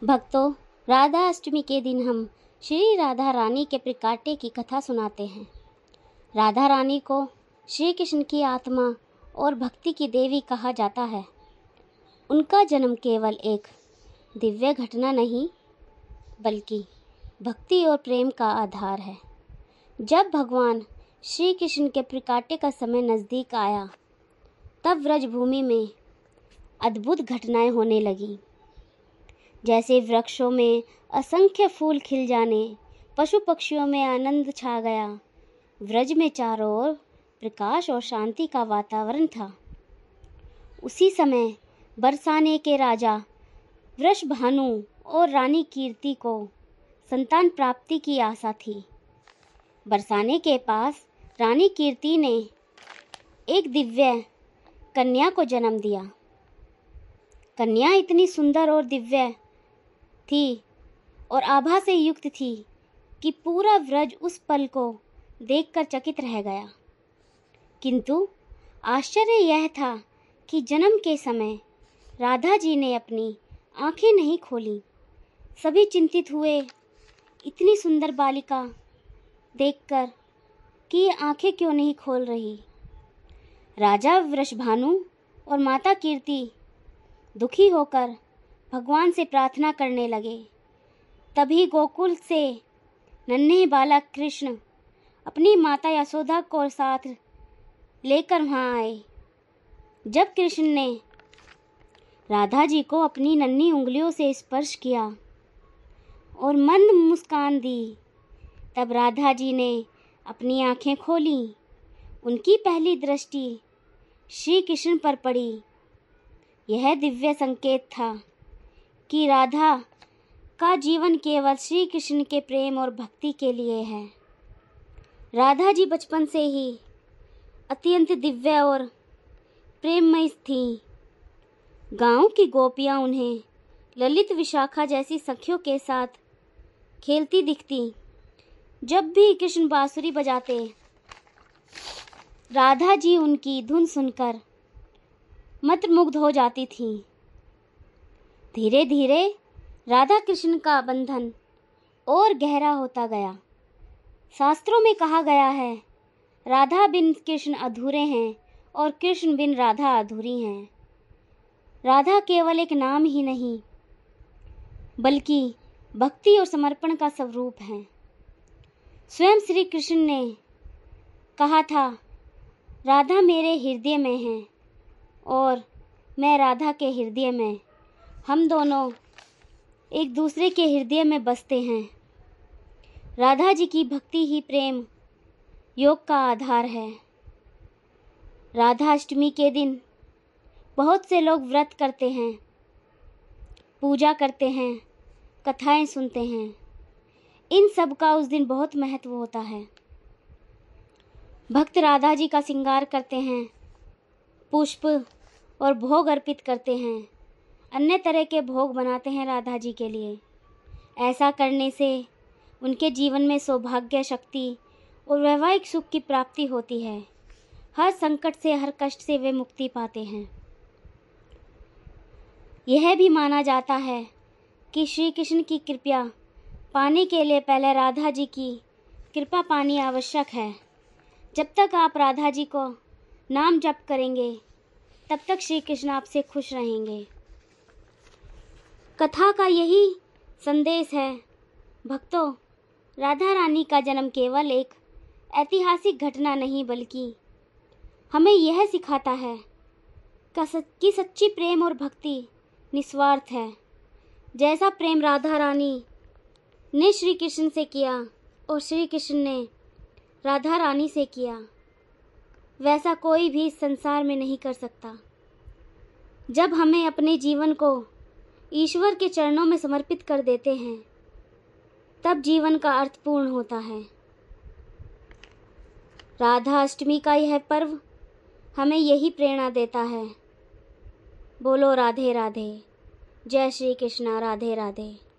भक्तों, राधा अष्टमी के दिन हम श्री राधा रानी के प्रकाट्य की कथा सुनाते हैं। राधा रानी को श्री कृष्ण की आत्मा और भक्ति की देवी कहा जाता है। उनका जन्म केवल एक दिव्य घटना नहीं, बल्कि भक्ति और प्रेम का आधार है। जब भगवान श्री कृष्ण के प्रकाट्य का समय नज़दीक आया, तब व्रजभूमि में अद्भुत घटनाएं होने लगीं। जैसे वृक्षों में असंख्य फूल खिल जाने, पशु पक्षियों में आनंद छा गया। व्रज में चारों ओर प्रकाश और शांति का वातावरण था। उसी समय बरसाने के राजा वृषभानु और रानी कीर्ति को संतान प्राप्ति की आशा थी। बरसाने के पास रानी कीर्ति ने एक दिव्य कन्या को जन्म दिया। कन्या इतनी सुंदर और दिव्य थी और आभा से युक्त थी कि पूरा व्रज उस पल को देखकर चकित रह गया। किंतु आश्चर्य यह था कि जन्म के समय राधा जी ने अपनी आंखें नहीं खोली। सभी चिंतित हुए इतनी सुंदर बालिका देखकर कि ये आंखें क्यों नहीं खोल रही। राजा वृषभानु और माता कीर्ति दुखी होकर भगवान से प्रार्थना करने लगे। तभी गोकुल से नन्हे बालक कृष्ण अपनी माता यशोदा को साथ लेकर वहाँ आए। जब कृष्ण ने राधा जी को अपनी नन्ही उंगलियों से स्पर्श किया और मंद मुस्कान दी, तब राधा जी ने अपनी आंखें खोलीं। उनकी पहली दृष्टि श्री कृष्ण पर पड़ी। यह दिव्य संकेत था कि राधा का जीवन केवल श्री कृष्ण के प्रेम और भक्ति के लिए है। राधा जी बचपन से ही अत्यंत दिव्य और प्रेममय थीं। गांव की गोपियां उन्हें ललित विशाखा जैसी सखियों के साथ खेलती दिखती। जब भी कृष्ण बांसुरी बजाते, राधा जी उनकी धुन सुनकर मंत्रमुग्ध हो जाती थीं। धीरे धीरे राधा कृष्ण का बंधन और गहरा होता गया। शास्त्रों में कहा गया है, राधा बिन कृष्ण अधूरे हैं और कृष्ण बिन राधा अधूरी हैं। राधा केवल एक नाम ही नहीं, बल्कि भक्ति और समर्पण का स्वरूप है। स्वयं श्री कृष्ण ने कहा था, राधा मेरे हृदय में है और मैं राधा के हृदय में। हम दोनों एक दूसरे के हृदय में बसते हैं। राधा जी की भक्ति ही प्रेम योग का आधार है। राधा अष्टमी के दिन बहुत से लोग व्रत करते हैं, पूजा करते हैं, कथाएं सुनते हैं। इन सब का उस दिन बहुत महत्व होता है। भक्त राधा जी का श्रृंगार करते हैं, पुष्प और भोग अर्पित करते हैं, अन्य तरह के भोग बनाते हैं राधा जी के लिए। ऐसा करने से उनके जीवन में सौभाग्य, शक्ति और वैवाहिक सुख की प्राप्ति होती है। हर संकट से, हर कष्ट से वे मुक्ति पाते हैं। यह भी माना जाता है कि श्री कृष्ण की कृपा पाने के लिए पहले राधा जी की कृपा पानी आवश्यक है। जब तक आप राधा जी को नाम जप करेंगे, तब तक श्री कृष्ण आपसे खुश रहेंगे। कथा का यही संदेश है। भक्तों, राधा रानी का जन्म केवल एक ऐतिहासिक घटना नहीं, बल्कि हमें यह सिखाता है कि सच्ची प्रेम और भक्ति निस्वार्थ है। जैसा प्रेम राधा रानी ने श्री कृष्ण से किया और श्री कृष्ण ने राधा रानी से किया, वैसा कोई भी इस संसार में नहीं कर सकता। जब हमें अपने जीवन को ईश्वर के चरणों में समर्पित कर देते हैं, तब जीवन का अर्थ पूर्ण होता है। राधा अष्टमी का यह पर्व हमें यही प्रेरणा देता है। बोलो राधे राधे। जय श्री कृष्ण। राधे राधे।